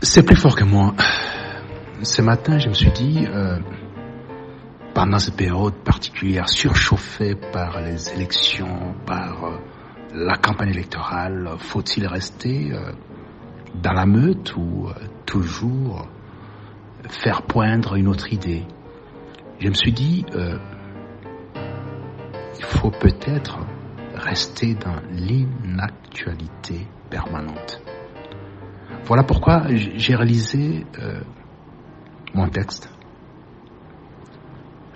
C'est plus fort que moi. Ce matin, je me suis dit, pendant cette période particulière, surchauffée par les élections, par la campagne électorale, faut-il rester dans la meute ou toujours faire poindre une autre idée? Je me suis dit, il faut peut-être rester dans l'inactualité permanente. Voilà pourquoi j'ai réalisé mon texte,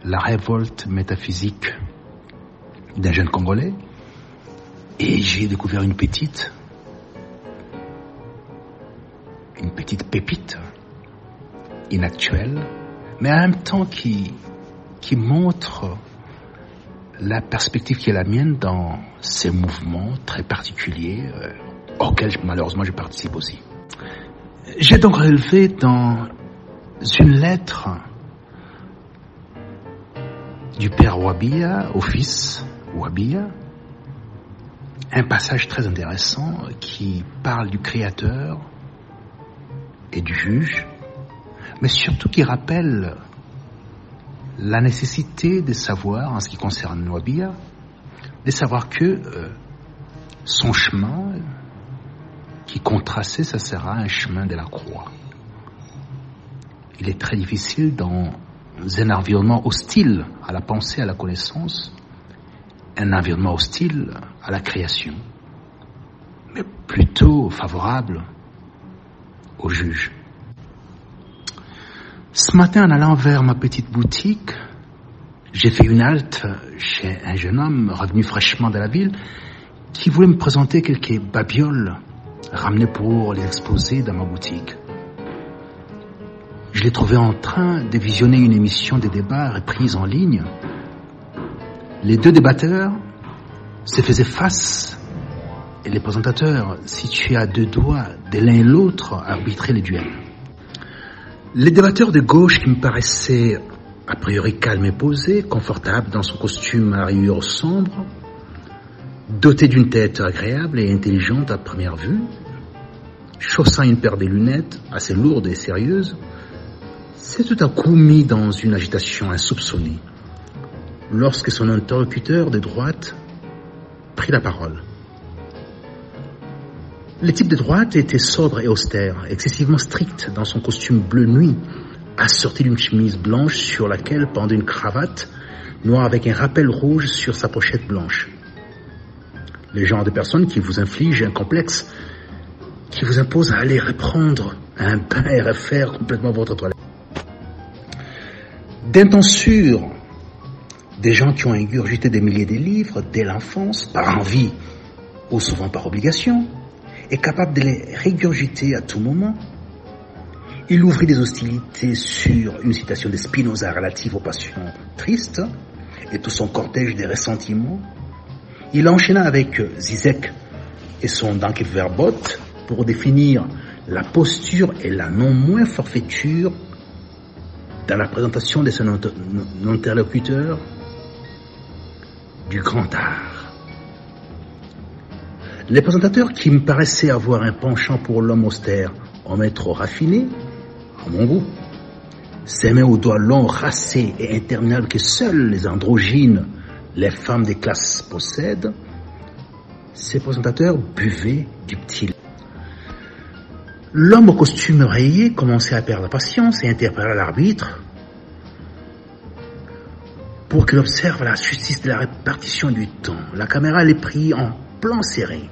La révolte métaphysique d'un jeune Congolais, et j'ai découvert une petite pépite inactuelle, mais en même temps qui montre la perspective qui est la mienne dans ces mouvements très particuliers auxquels malheureusement je participe aussi. J'ai donc relevé dans une lettre du père Ouabia au fils Ouabia un passage très intéressant qui parle du créateur et du juge, mais surtout qui rappelle la nécessité de savoir, en ce qui concerne Ouabia, de savoir que son chemin qui compte tracer, ça sera un chemin de la croix. Il est très difficile dans un environnement hostile à la pensée, à la connaissance, un environnement hostile à la création, mais plutôt favorable au juge. Ce matin, en allant vers ma petite boutique, j'ai fait une halte chez un jeune homme revenu fraîchement de la ville qui voulait me présenter quelques babioles ramenées pour les exposer dans ma boutique. Je l'ai trouvé en train de visionner une émission de débat reprise en ligne. Les deux débatteurs se faisaient face et les présentateurs, situés à deux doigts de l'un et l'autre, arbitraient les duels. Le débatteur de gauche, qui me paraissait a priori calme et posé, confortable dans son costume à rayures sombres, doté d'une tête agréable et intelligente à première vue, chaussant une paire de lunettes assez lourdes et sérieuses, s'est tout à coup mis dans une agitation insoupçonnée lorsque son interlocuteur de droite prit la parole. Le type de droite était sobre et austère, excessivement strict dans son costume bleu nuit, assorti d'une chemise blanche sur laquelle pendait une cravate noire avec un rappel rouge sur sa pochette blanche. Le genre de personne qui vous inflige un complexe, qui vous impose à aller reprendre un bain et refaire complètement votre toilette. D'un temps sûr, des gens qui ont ingurgité des milliers de livres dès l'enfance, par envie ou souvent par obligation, est capable de les régurgiter à tout moment. Il ouvrit des hostilités sur une citation de Spinoza relative aux passions tristes et tout son cortège de ressentiments. Il enchaîna avec Zizek et son Dankeverbot pour définir la posture et la non moins forfaiture dans la présentation de son interlocuteur du grand art. Les présentateurs, qui me paraissaient avoir un penchant pour l'homme austère, homme trop raffiné, à mon goût, ses mains aux doigts longs, racés et interminables que seuls les androgynes, les femmes des classes possèdent, ces présentateurs buvaient du petit lait. L'homme au costume rayé commençait à perdre patience et interpella l'arbitre pour qu'il observe la justice de la répartition du temps. La caméra les prit en plan serré.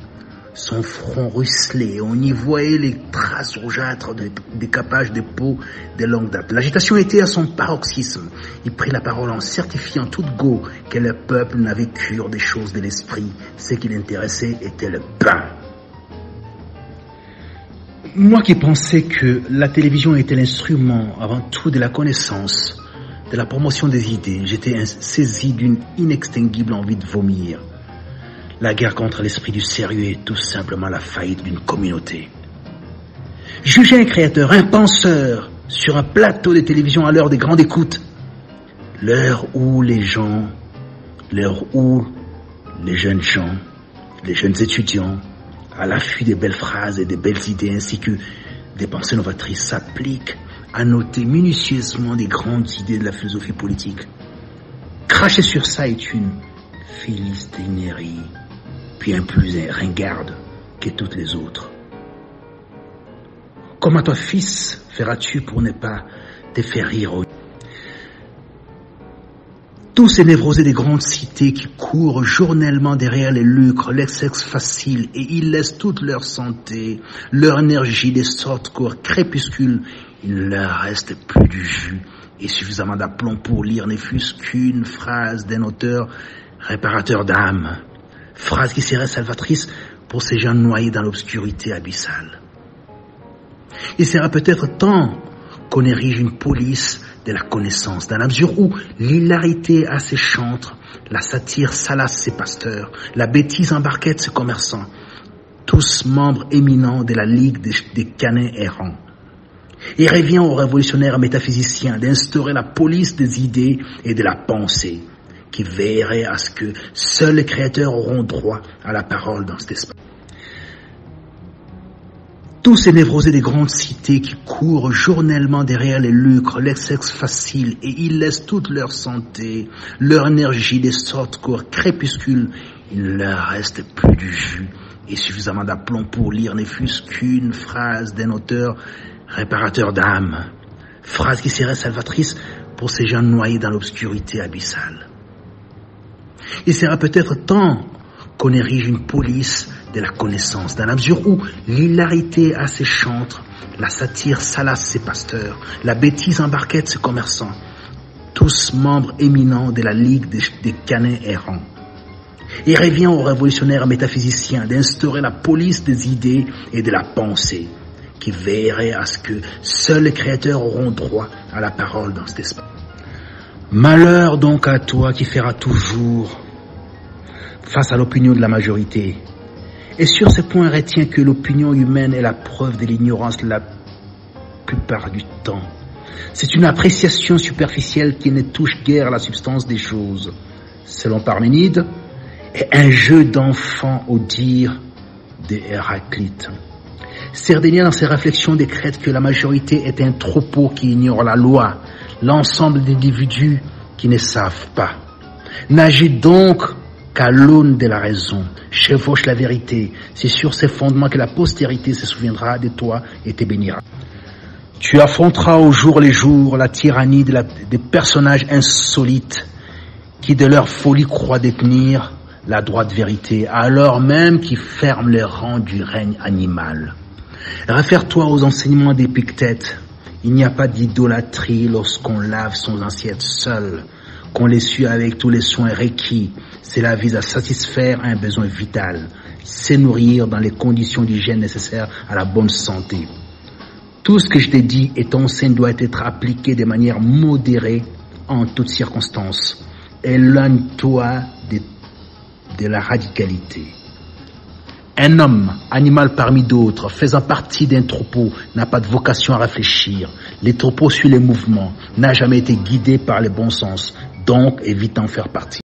Son front ruisselé, on y voyait les traces rougeâtres des décapages de peau de longue date. L'agitation était à son paroxysme. Il prit la parole en certifiant toute go que le peuple n'avait cure des choses de l'esprit. Ce qui l'intéressait était le pain. Moi qui pensais que la télévision était l'instrument avant tout de la connaissance, de la promotion des idées, j'étais saisi d'une inextinguible envie de vomir. La guerre contre l'esprit du sérieux est tout simplement la faillite d'une communauté. Juger un créateur, un penseur, sur un plateau de télévision à l'heure des grandes écoutes, l'heure où les jeunes gens, les jeunes étudiants, à l'affût des belles phrases et des belles idées, ainsi que des pensées novatrices s'appliquent à noter minutieusement des grandes idées de la philosophie politique. Cracher sur ça est une philistinérie, bien plus ringarde que toutes les autres. Comment toi, fils, feras-tu pour ne pas te faire rire? Tous ces névrosés des grandes cités qui courent journellement derrière les lucres, les sexes faciles, et ils laissent toute leur santé, leur énergie, des sortes qu'au crépuscule, il ne leur reste plus du jus et suffisamment d'aplomb pour lire ne fût-ce qu'une phrase d'un auteur réparateur d'âme, phrase qui serait salvatrice pour ces gens noyés dans l'obscurité abyssale. Il sera peut-être temps qu'on érige une police de la connaissance, dans la mesure où l'hilarité a ses chantres, la satire salace ses pasteurs, la bêtise embarquette ses commerçants, tous membres éminents de la Ligue des canins errants. Il revient aux révolutionnaires métaphysiciens d'instaurer la police des idées et de la pensée, qui veillerait à ce que seuls les créateurs auront droit à la parole dans cet espace. Tous ces névrosés des grandes cités qui courent journellement derrière les lucres, les sexes faciles, et ils laissent toute leur santé, leur énergie, des sortes qu'au crépuscule, il ne leur reste plus du jus et suffisamment d'aplomb pour lire ne fût-ce qu'une phrase d'un auteur réparateur d'âme, phrase qui serait salvatrice pour ces gens noyés dans l'obscurité abyssale. Il sera peut-être temps qu'on érige une police de la connaissance, dans la mesure où l'hilarité a ses chantres, la satire salace ses pasteurs, la bêtise embarquette ses commerçants, tous membres éminents de la Ligue des canins errants. Il revient aux révolutionnaires métaphysiciens d'instaurer la police des idées et de la pensée, qui veillerait à ce que seuls les créateurs auront droit à la parole dans cet espace. Malheur donc à toi qui feras toujours face à l'opinion de la majorité. Et sur ce point, retiens que l'opinion humaine est la preuve de l'ignorance la plupart du temps. C'est une appréciation superficielle qui ne touche guère la substance des choses. Selon Parménide, est un jeu d'enfant au dire de Héraclite. Sérdénien, dans ses réflexions, décrète que la majorité est un troupeau qui ignore la loi, l'ensemble d'individus qui ne savent pas. N'agis donc qu'à l'aune de la raison, chevauche la vérité. C'est sur ces fondements que la postérité se souviendra de toi et te bénira. Tu affronteras au jour les jours la tyrannie des personnages insolites qui de leur folie croient détenir la droite vérité, alors même qu'ils ferment les rangs du règne animal. Réfère-toi aux enseignements d'Épictète. Il n'y a pas d'idolâtrie lorsqu'on lave son assiette seul, qu'on l'essuie avec tous les soins requis. Cela vise à satisfaire un besoin vital, se nourrir dans les conditions d'hygiène nécessaires à la bonne santé. Tout ce que je t'ai dit et t'enseigne doit être appliqué de manière modérée en toutes circonstances. Éloigne-toi de la radicalité. Un homme, animal parmi d'autres, faisant partie d'un troupeau, n'a pas de vocation à réfléchir. Les troupeaux suivent les mouvements, n'a jamais été guidé par le bon sens, donc évite d'en faire partie.